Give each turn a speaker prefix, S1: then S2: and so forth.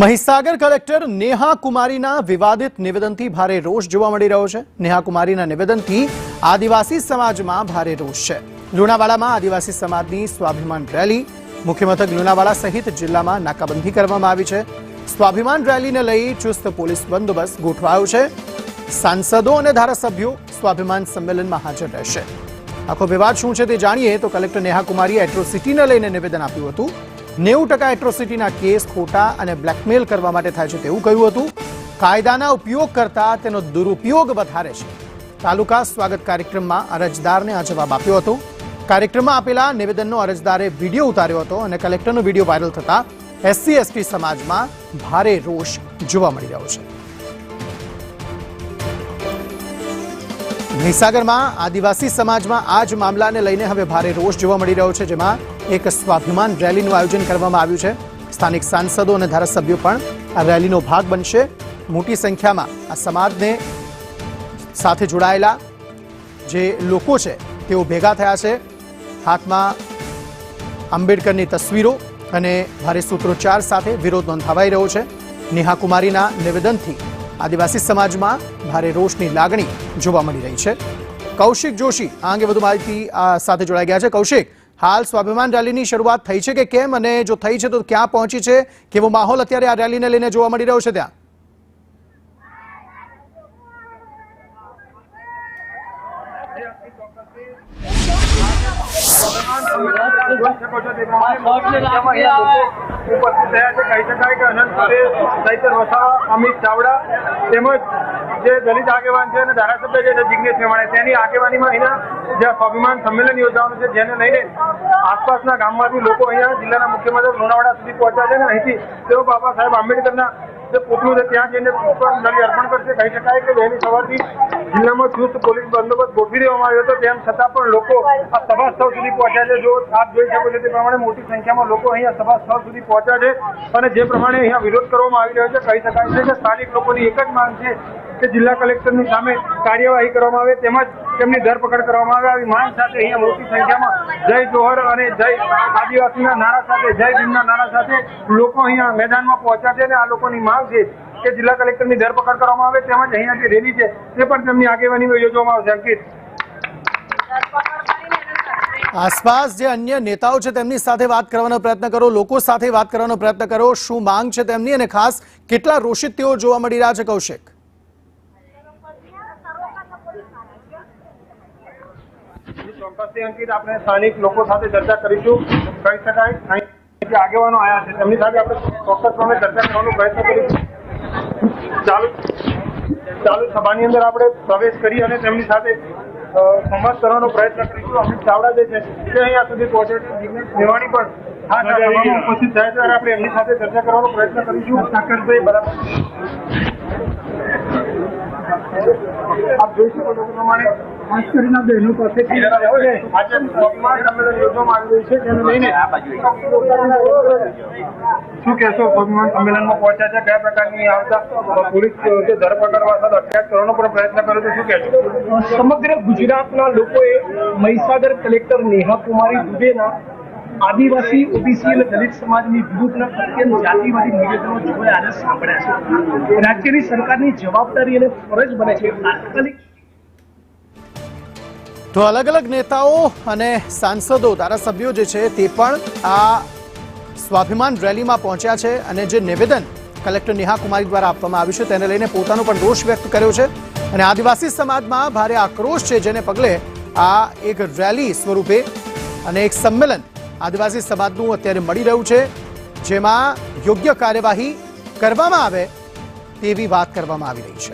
S1: Mahisagar collector Neha કુમારીના વિવાદિત નિવેદનથી ભારે રોષ જોવા મળી રહ્યો છે। નેહા કુમારીના નિવેદનથી આદિવાસી સમાજમાં ભારે રોષ છે। લુણાવાડામાં આદિવાસી સમાજની સ્વાભિમાન રેલી, મુખ્ય મથક લુણાવાડા સહિત જિલ્લામાં નાકાબંધી કરવામાં આવી છે। સ્વાભિમાન રેલીને લઈ ચુસ્ત પોલીસ બંદોબસ્ત ગોઠવાયો છે। સાંસદો અને ધારાસભ્યો સ્વાભિમાન સંમેલનમાં હાજર રહેશે। આખો વિવાદ શું છે તે જાણીએ તો કલેક્ટર નેહા કુમારીએ એટ્રોસિટીને લઈને નિવેદન આપ્યું હતું। 90% એટ્રોસિટીના કેસ ખોટા અને બ્લેકમેલ કરવા માટે થાય છે તેવું કહ્યું હતું। કાયદાના ઉપયોગ કરતા તેનો દુરુપયોગ વધારે છે। તાલુકા સ્વાગત કાર્યક્રમમાં અરજદારને આ જવાબ આપ્યો હતો। કાર્યક્રમમાં આપેલા નિવેદનનો અરજદારે વિડીયો ઉતાર્યો હતો અને કલેક્ટરનો વિડીયો વાયરલ થતા એસસી એસટી સમાજમાં ભારે રોષ જોવા મળી રહ્યો છે। મહીસાગરમાં આદિવાસી સમાજમાં આ જ મામલાને લઈને હવે ભારે રોષ જોવા મળી રહ્યો છે, જેમાં એક સ્વાભિમાન રેલીનું આયોજન કરવામાં આવ્યું છે। સ્થાનિક સાંસદો અને ધારાસભ્યો પણ આ રેલીનો ભાગ બનશે। મોટી સંખ્યામાં આ સમાજને સાથે જોડાયેલા જે લોકો છે તેઓ ભેગા થયા છે। હાથમાં આંબેડકરની તસવીરો અને ભારે સૂત્રોચ્ચાર સાથે વિરોધ નોંધાવાઈ રહ્યો છે। નેહા કુમારીના નિવેદનથી આદિવાસી સમાજમાં ભારે રોષની લાગણી જોવા મળી રહી છે। કૌશિક જોશી આ અંગે વધુ માહિતી સાથે જોડાઈ ગયા છે। કૌશિક, હાલ સ્વાભિમાન રેલીની શરૂઆત થઈ છે કે કેમ, અને જો થઈ છે તો ક્યાં પહોંચી છે, કેવો માહોલ અત્યારે આ રેલીને લઈને જોવા મળી રહ્યો છે ત્યાં?
S2: અમિત ચાવડા તેમજ જે દલિત આગેવાન છે અને ધારાસભ્ય છે જિગ્નેશ મેવાણી, તેની આગેવાનીમાં અહીંયા જે સ્વાભિમાન સંમેલન યોજવાનું છે, જેને લઈને આસપાસના ગામમાંથી લોકો અહીંયા જિલ્લાના મુખ્ય મથક લુણાવાડા સુધી પહોંચ્યા છે અને અહીંથી તેઓ બાબા સાહેબ આંબેડકરના જે પુતળું છે ત્યાં જઈને પુષ્પાંજલિ અર્પણ કરશે। કહી શકાય કે વહેલી સવારથી જિલ્લામાં ચુસ્ત પોલીસ બંદોબસ્ત ગોઠવી દેવામાં આવ્યો હતો, તેમ છતાં પણ લોકો આ સભા સ્થળ સુધી પહોંચ્યા છે। જો આપ જોઈ શકો છો તે પ્રમાણે મોટી સંખ્યામાં લોકો અહીંયા સભા સ્થળ સુધી પહોંચ્યા છે અને જે પ્રમાણે અહીંયા વિરોધ કરવામાં આવી રહ્યો છે, કહી શકાય છે કે સ્થાનિક લોકોની એક જ માંગ છે કે જિલ્લા કલેક્ટરની સામે કાર્યવાહી કરવામાં આવે તેમજ તેમની ધરપકડ કરવામાં આવે। આવી માંગ સાથે અહીંયા મોટી સંખ્યામાં જય જોહર અને જય આદિવાસીના નારા સાથે, જય ભીમના નારા સાથે લોકો અહીંયા મેદાનમાં પહોંચ્યા છે અને આ લોકોની માંગ છે કે જિલ્લા કલેક્ટરની ધરપકડ કરવામાં આવે તેમજ અહીંયા જે રેલી છે તે પણ તેમની આગેવાનીમાં યોજવામાં આવશે। અંકિત,
S1: આસપાસ જે અન્ય નેતાઓ છે તેમની સાથે વાત કરવાનો પ્રયત્ન કરો, લોકો સાથે વાત કરવાનો પ્રયત્ન કરો, શું માંગ છે તેમની અને ખાસ કેટલા રોષિત તેઓ જોવા મળી રહ્યા છે? કૌશિક,
S2: ચોક્કસથી અંકિત, આપણે સ્થાનિક લોકો સાથે ચર્ચા કરીશું। કહી શકાય જે આગેવાનો આવ્યા છે તેમની સાથે આપણે ચોક્કસપણે ચર્ચા કરવાનો પ્રયત્ન કરીશું। ચાલુ સભાની અંદર આપણે પ્રવેશ કરી અને તેમની સાથે સંવાદ કરવાનો પ્રયત્ન કરીશું। અમિત ચાવડા જે છે તે અહીંયા સુધી પહોંચે છે, જિગ્નેશ મેવાણી પણ આ સભામાં ઉપસ્થિત થયા છે ત્યારે આપણે એમની સાથે ચર્ચા કરવાનો પ્રયત્ન કરીશું। સાકરભાઈ, બરાબર આપ જોઈ શકો છો પ્રમાણે ખાસ કરીને બહેનો પાસેથી આજે સ્વાભિમાન સંમેલન યોજવામાં આવી રહ્યું છે, જેને લઈને શું કહેશો? સ્વાભિમાન સંમેલનમાં પહોંચ્યા છે, કયા પ્રકારની આવતા પોલીસ ધરપકડ અથવા અટકાયત કરવાનો પણ પ્રયત્ન કર્યો છે, શું કહેશો?
S3: સમગ્ર ગુજરાતના લોકોએ મહીસાગર કલેક્ટર નેહા કુમારી દુબેના આદિવાસી, ઓબીસી અને દલિત સમાજની વિરુદ્ધના અત્યંત જાતિવાદી નિવેદનો જોયા અને સાંભળ્યા છે। રાજ્યની સરકારની જવાબદારી અને ફરજ બને છે તાત્કાલિક।
S1: તો અલગ અલગ નેતાઓ અને સાંસદો, ધારાસભ્યો જે છે તે પણ આ સ્વાભિમાન રેલીમાં પહોંચ્યા છે અને જે નિવેદન કલેક્ટર નેહા કુમારી દ્વારા આપવામાં આવ્યું છે તેને લઈને પોતાનો પણ રોષ વ્યક્ત કર્યો છે અને આદિવાસી સમાજમાં ભારે આક્રોશ છે, જેને પગલે આ એક રેલી સ્વરૂપે અને એક સંમેલન આદિવાસી સમાજનું અત્યારે મળી રહ્યું છે, જેમાં યોગ્ય કાર્યવાહી કરવામાં આવે તેવી વાત કરવામાં આવી રહી છે।